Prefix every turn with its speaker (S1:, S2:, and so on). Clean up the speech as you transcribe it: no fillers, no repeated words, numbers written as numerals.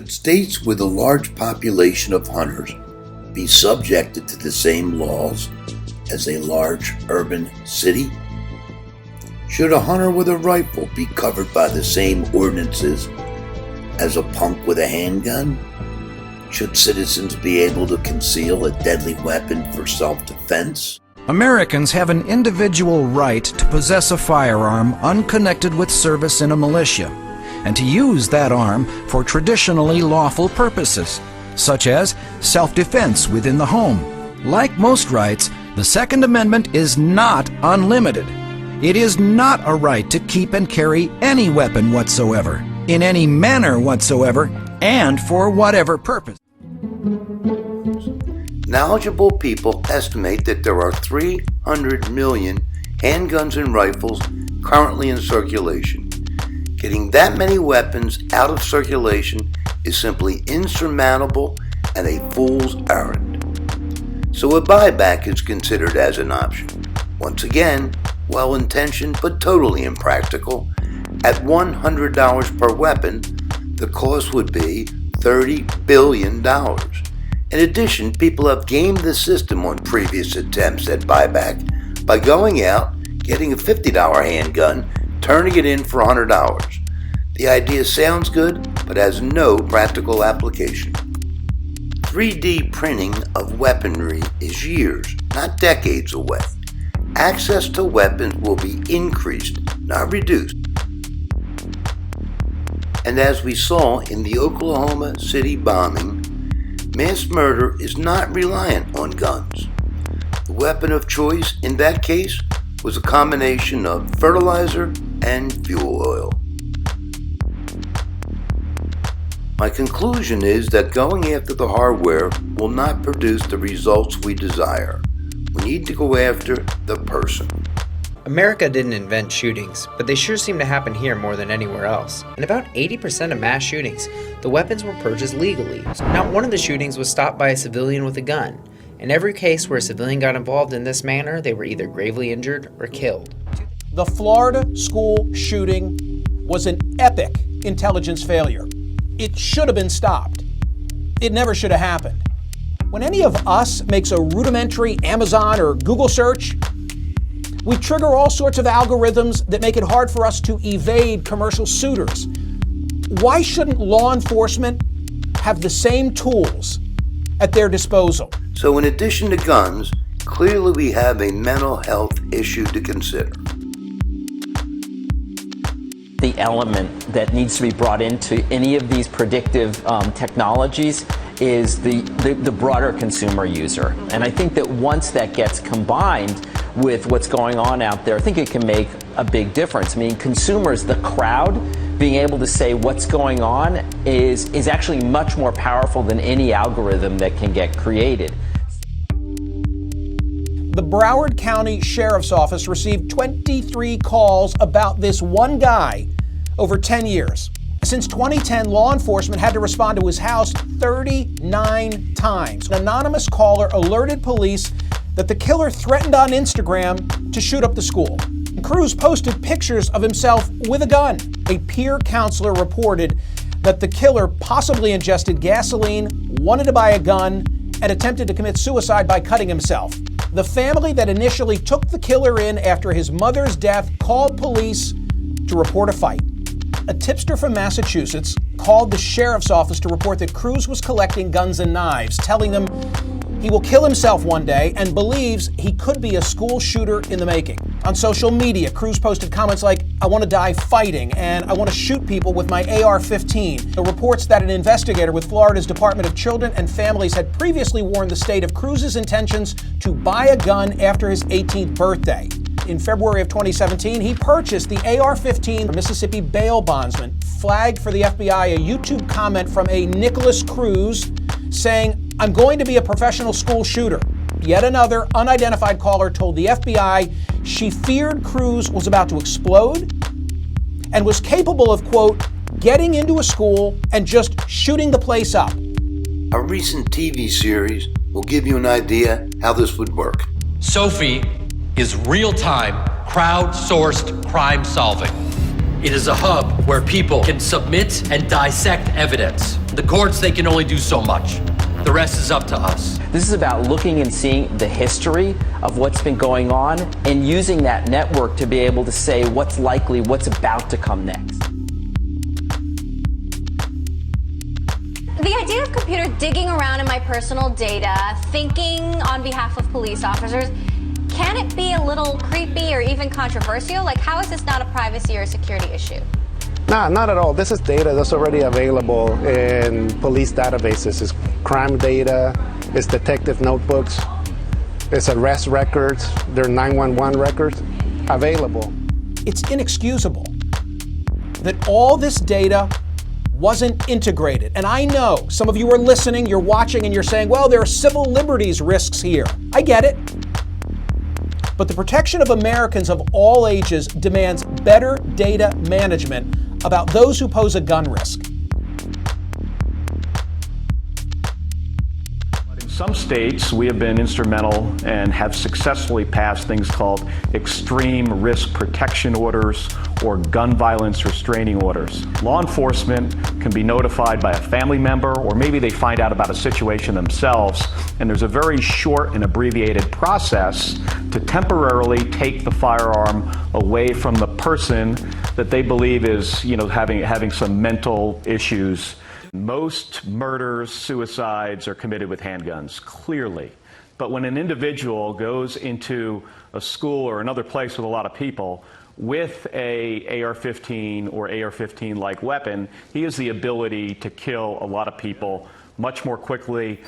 S1: Should states with a large population of hunters be subjected to the same laws as a large urban city? Should a hunter with a rifle be covered by the same ordinances as a punk with a handgun? Should citizens be able to conceal a deadly weapon for self-defense?
S2: Americans have an individual right to possess a firearm unconnected with service in a militia, and to use that arm for traditionally lawful purposes, such as self-defense within the home. Like most rights, the Second Amendment is not unlimited. It is not a right to keep and carry any weapon whatsoever, in any manner whatsoever, and for whatever purpose.
S1: Knowledgeable people estimate that there are 300 million handguns and rifles currently in circulation. Getting that many weapons out of circulation is simply insurmountable and a fool's errand. So a buyback is considered as an option. Once again, well-intentioned but totally impractical. At $100 per weapon, the cost would be $30 billion. In addition, people have gamed the system on previous attempts at buyback by going out, getting a $50 handgun, turning it in for $100. The idea sounds good, but has no practical application. 3D printing of weaponry is years, not decades away. Access to weapons will be increased, not reduced. And as we saw in the Oklahoma City bombing, mass murder is not reliant on guns. The weapon of choice in that case was a combination of fertilizer and fuel oil. My conclusion is that going after the hardware will not produce the results we desire. We need to go after the person.
S3: America didn't invent shootings, but they sure seem to happen here more than anywhere else. In about 80% of mass shootings, the weapons were purchased legally. Not one of the shootings was stopped by a civilian with a gun. In every case where a civilian got involved in this manner, they were either gravely injured or killed.
S4: The Florida school shooting was an epic intelligence failure. It should have been stopped. It never should have happened. When any of us makes a rudimentary Amazon or Google search, we trigger all sorts of algorithms that make it hard for us to evade commercial suitors. Why shouldn't law enforcement have the same tools at their disposal?
S1: So in addition to guns, clearly we have a mental health issue to consider.
S5: The element that needs to be brought into any of these predictive technologies is the broader consumer user. And I think that once that gets combined with what's going on out there, I think it can make a big difference. I mean, consumers, the crowd, being able to say what's going on is actually much more powerful than any algorithm that can get created.
S4: The Broward County Sheriff's Office received 23 calls about this one guy over 10 years. Since 2010, law enforcement had to respond to his house 39 times. An anonymous caller alerted police that the killer threatened on Instagram to shoot up the school. Cruz posted pictures of himself with a gun. A peer counselor reported that the killer possibly ingested gasoline, wanted to buy a gun, and attempted to commit suicide by cutting himself. The family that initially took the killer in after his mother's death called police to report a fight. A tipster from Massachusetts called the sheriff's office to report that Cruz was collecting guns and knives, telling them he will kill himself one day and believes he could be a school shooter in the making. On social media, Cruz posted comments like, "I want to die fighting," and "I want to shoot people with my AR-15. The reports that an investigator with Florida's Department of Children and Families had previously warned the state of Cruz's intentions to buy a gun after his 18th birthday. In February of 2017, he purchased the AR-15 from Mississippi bail bondsman, flagged for the FBI a YouTube comment from a Nicholas Cruz saying, "I'm going to be a professional school shooter." Yet another unidentified caller told the FBI she feared Cruz was about to explode and was capable of, quote, getting into a school and just shooting the place up.
S1: A recent TV series will give you an idea how this would work.
S6: Sophie is real-time, crowd-sourced crime solving. It is a hub where people can submit and dissect evidence. The courts, they can only do so much. The rest is up to us.
S5: This is about looking and seeing the history of what's been going on and using that network to be able to say what's likely, what's about to come next.
S7: The idea of computers digging around in my personal data, thinking on behalf of police officers, can it be a little creepy or even controversial? Like, how is this not a privacy or security issue?
S8: No, not at all. This is data that's already available in police databases. It's crime data, it's detective notebooks, it's arrest records, there are 911 records available.
S4: It's inexcusable that all this data wasn't integrated. And I know some of you are listening, you're watching, and you're saying, well, there are civil liberties risks here. I get it. But the protection of Americans of all ages demands better data management about those who pose a gun risk.
S9: In some states, we have been instrumental and have successfully passed things called extreme risk protection orders or gun violence restraining orders. Law enforcement can be notified by a family member, or maybe they find out about a situation themselves, and there's a very short and abbreviated process to temporarily take the firearm away from the person that they believe is, having some mental issues. Most murders, suicides are committed with handguns, clearly. But when an individual goes into a school or another place with a lot of people with a AR-15 or AR-15-like weapon, he has the ability to kill a lot of people much more quickly.